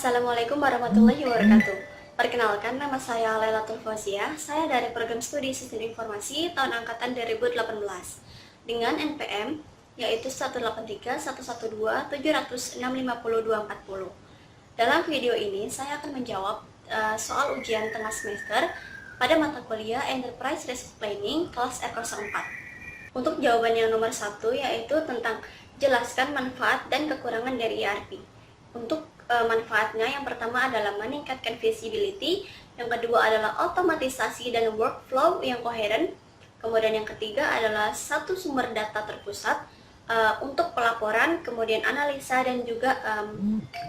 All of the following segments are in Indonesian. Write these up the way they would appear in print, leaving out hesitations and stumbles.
Assalamualaikum warahmatullahi wabarakatuh. Perkenalkan, nama saya Lailatul Fauzia. Saya dari Program Studi Sistem Informasi tahun angkatan 2018 dengan NPM yaitu 1831127065024. Dalam video ini saya akan menjawab soal ujian tengah semester pada mata kuliah Enterprise Resource Planning kelas R04. Untuk jawaban yang nomor 1 yaitu tentang jelaskan manfaat dan kekurangan dari ERP. Untuk manfaatnya yang pertama adalah meningkatkan visibility, yang kedua adalah otomatisasi dan workflow yang koheren, kemudian yang ketiga adalah satu sumber data terpusat untuk pelaporan, kemudian analisa dan juga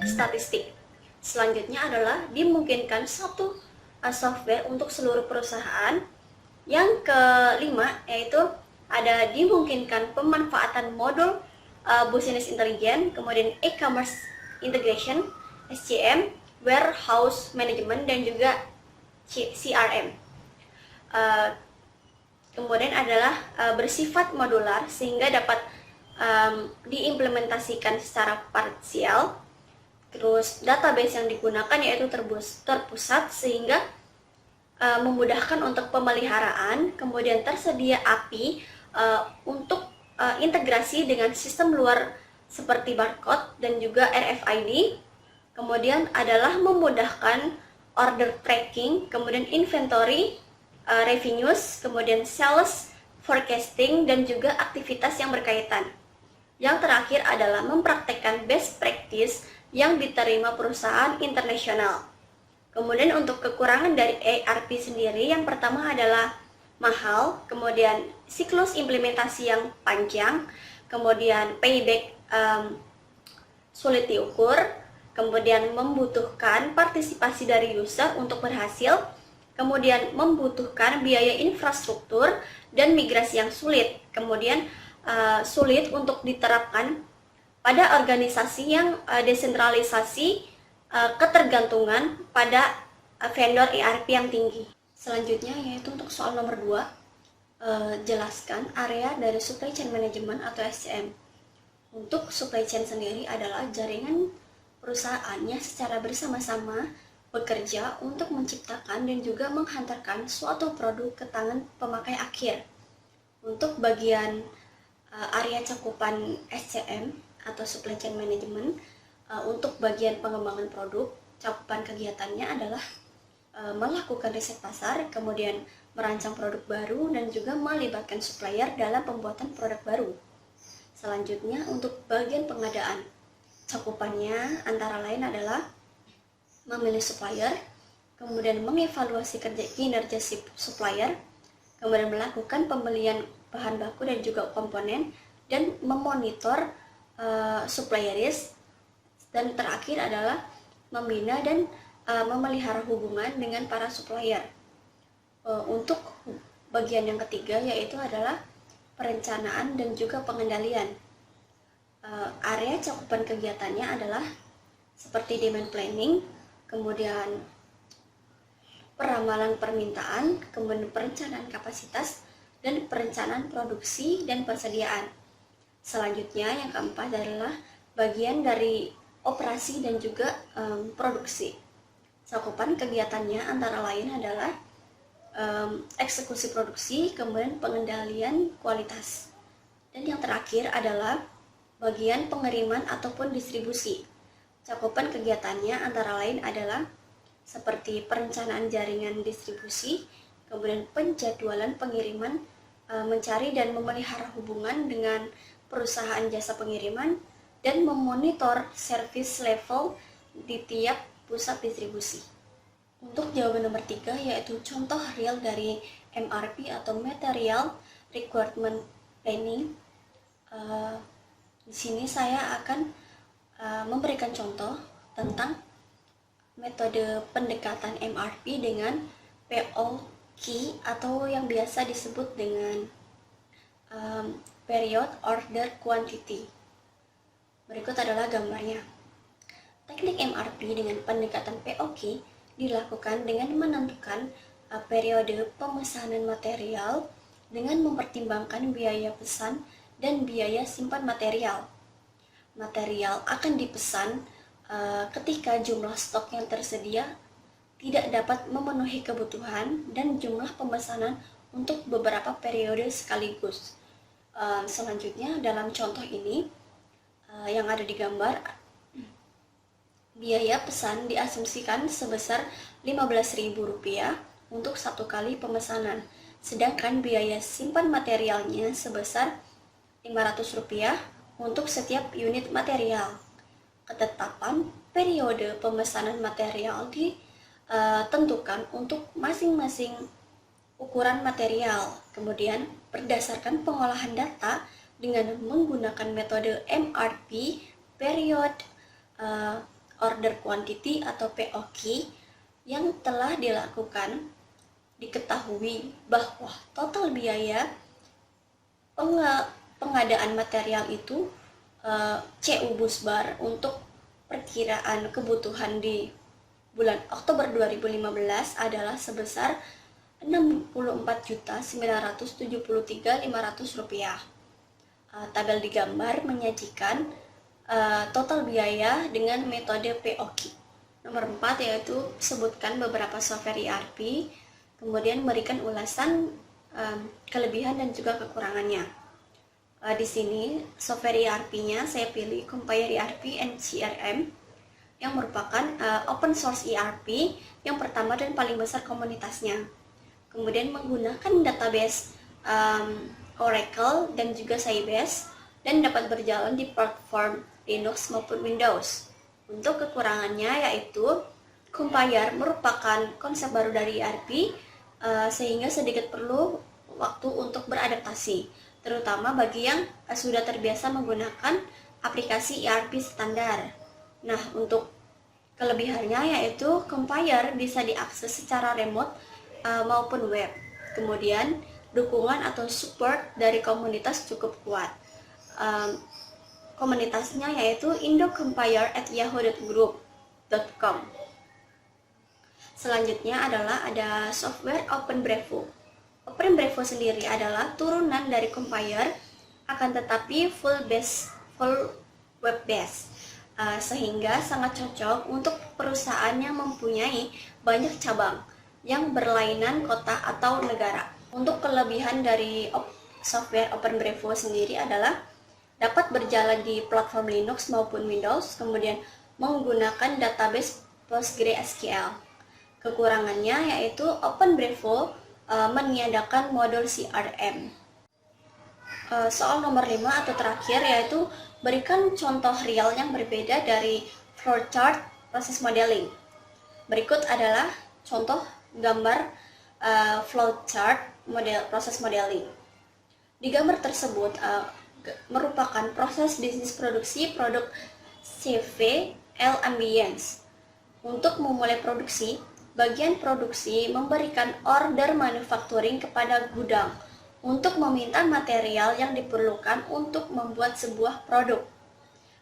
statistik. Selanjutnya adalah dimungkinkan satu software untuk seluruh perusahaan. Yang kelima yaitu ada dimungkinkan pemanfaatan modul business intelligence, kemudian e-commerce integration, SCM, warehouse management, dan juga CRM. Kemudian adalah bersifat modular sehingga dapat diimplementasikan secara parsial. Terus database yang digunakan yaitu terpusat sehingga memudahkan untuk pemeliharaan. Kemudian tersedia API untuk integrasi dengan sistem luar seperti barcode dan juga RFID. Kemudian adalah memudahkan order tracking, kemudian inventory, revenues, kemudian sales forecasting, dan juga aktivitas yang berkaitan. Yang terakhir adalah mempraktekkan best practice yang diterima perusahaan internasional. Kemudian untuk kekurangan dari ERP sendiri, yang pertama adalah mahal, kemudian siklus implementasi yang panjang, kemudian payback sulit diukur, kemudian membutuhkan partisipasi dari user untuk berhasil, kemudian membutuhkan biaya infrastruktur dan migrasi yang sulit, kemudian sulit untuk diterapkan pada organisasi yang desentralisasi, ketergantungan pada vendor ERP yang tinggi. Selanjutnya yaitu untuk soal nomor 2, jelaskan area dari supply chain management atau SCM. Untuk supply chain sendiri adalah jaringan perusahaannya secara bersama-sama bekerja untuk menciptakan dan juga menghantarkan suatu produk ke tangan pemakai akhir. Untuk bagian area cakupan SCM atau supply chain management, untuk bagian pengembangan produk, cakupan kegiatannya adalah melakukan riset pasar, kemudian merancang produk baru, dan juga melibatkan supplier dalam pembuatan produk baru. Selanjutnya untuk bagian pengadaan, cakupannya antara lain adalah memilih supplier, kemudian mengevaluasi kinerja supplier, kemudian melakukan pembelian bahan baku dan juga komponen, dan memonitor supplier risk, dan terakhir adalah membina dan memelihara hubungan dengan para supplier. Untuk bagian yang ketiga yaitu adalah perencanaan dan juga pengendalian. Area cakupan kegiatannya adalah seperti demand planning, kemudian peramalan permintaan, kemudian perencanaan kapasitas, dan perencanaan produksi dan persediaan. Selanjutnya yang keempat adalah bagian dari operasi dan juga produksi. Cakupan kegiatannya antara lain adalah eksekusi produksi, kemudian pengendalian kualitas. Dan yang terakhir adalah bagian pengiriman ataupun distribusi. Cakupan kegiatannya antara lain adalah seperti perencanaan jaringan distribusi, kemudian penjadwalan pengiriman, mencari dan memelihara hubungan dengan perusahaan jasa pengiriman, dan memonitor service level di tiap pusat distribusi. Untuk jawaban nomor 3 yaitu contoh real dari MRP atau Material Requirement Planning. Di sini saya akan memberikan contoh tentang metode pendekatan MRP dengan POQ atau yang biasa disebut dengan Period Order Quantity. Berikut adalah gambarnya. Teknik MRP dengan pendekatan POQ dilakukan dengan menentukan periode pemesanan material dengan mempertimbangkan biaya pesan dan biaya simpan material. Material akan dipesan ketika jumlah stok yang tersedia tidak dapat memenuhi kebutuhan dan jumlah pemesanan untuk beberapa periode sekaligus. Selanjutnya dalam contoh ini yang ada di gambar, biaya pesan diasumsikan sebesar Rp15.000 untuk satu kali pemesanan, sedangkan biaya simpan materialnya sebesar Rp500 untuk setiap unit material. Ketetapan periode pemesanan material ditentukan untuk masing-masing ukuran material. Kemudian berdasarkan pengolahan data dengan menggunakan metode MRP, Period Order Quantity atau POQ, yang telah dilakukan, diketahui bahwa total biaya pengadaan material itu CU Busbar untuk perkiraan kebutuhan di bulan Oktober 2015 adalah sebesar Rp64.973.500. Tabel di gambar menyajikan total biaya dengan metode POQ. Nomor 4 yaitu sebutkan beberapa software ERP, kemudian berikan ulasan kelebihan dan juga kekurangannya. Di sini software ERP-nya saya pilih Compare ERP and CRM yang merupakan open source ERP yang pertama dan paling besar komunitasnya. Kemudian menggunakan database Oracle dan juga Sybase dan dapat berjalan di platform Linux maupun Windows. Untuk kekurangannya yaitu Compare merupakan konsep baru dari ERP sehingga sedikit perlu waktu untuk beradaptasi, terutama bagi yang sudah terbiasa menggunakan aplikasi ERP standar. Nah, untuk kelebihannya yaitu Compare bisa diakses secara remote maupun web. Kemudian dukungan atau support dari komunitas cukup kuat. Komunitasnya yaitu indocompare@yahoo.group.com. Selanjutnya adalah ada software OpenBrevo. OpenBrevo sendiri adalah turunan dari Compare, akan tetapi full web based, sehingga sangat cocok untuk perusahaan yang mempunyai banyak cabang yang berlainan kota atau negara. Untuk kelebihan dari software OpenBrevo sendiri adalah dapat berjalan di platform Linux maupun Windows, kemudian menggunakan database PostgreSQL. Kekurangannya yaitu OpenBrevo meniadakan modul CRM. Soal nomor 5 atau terakhir yaitu berikan contoh real yang berbeda dari flowchart proses modeling. Berikut adalah contoh gambar flowchart proses modeling. Di gambar tersebut merupakan proses bisnis produksi produk CV L Ambience. Untuk memulai produksi, bagian produksi memberikan order manufacturing kepada gudang untuk meminta material yang diperlukan untuk membuat sebuah produk.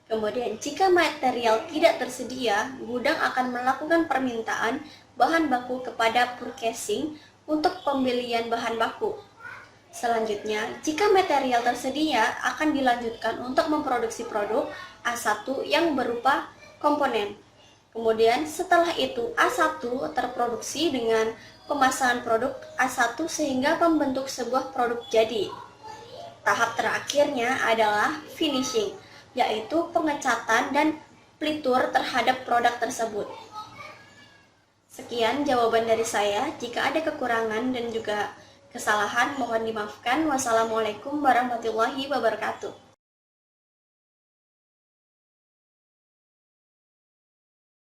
Kemudian, jika material tidak tersedia, gudang akan melakukan permintaan bahan baku kepada purchasing untuk pembelian bahan baku. Selanjutnya, jika material tersedia, akan dilanjutkan untuk memproduksi produk A1 yang berupa komponen. Kemudian setelah itu A1 terproduksi dengan pemasangan produk A1 sehingga membentuk sebuah produk jadi. Tahap terakhirnya adalah finishing, yaitu pengecatan dan pelitur terhadap produk tersebut. Sekian jawaban dari saya. Jika ada kekurangan dan juga kesalahan mohon dimaafkan. Wassalamualaikum warahmatullahi wabarakatuh.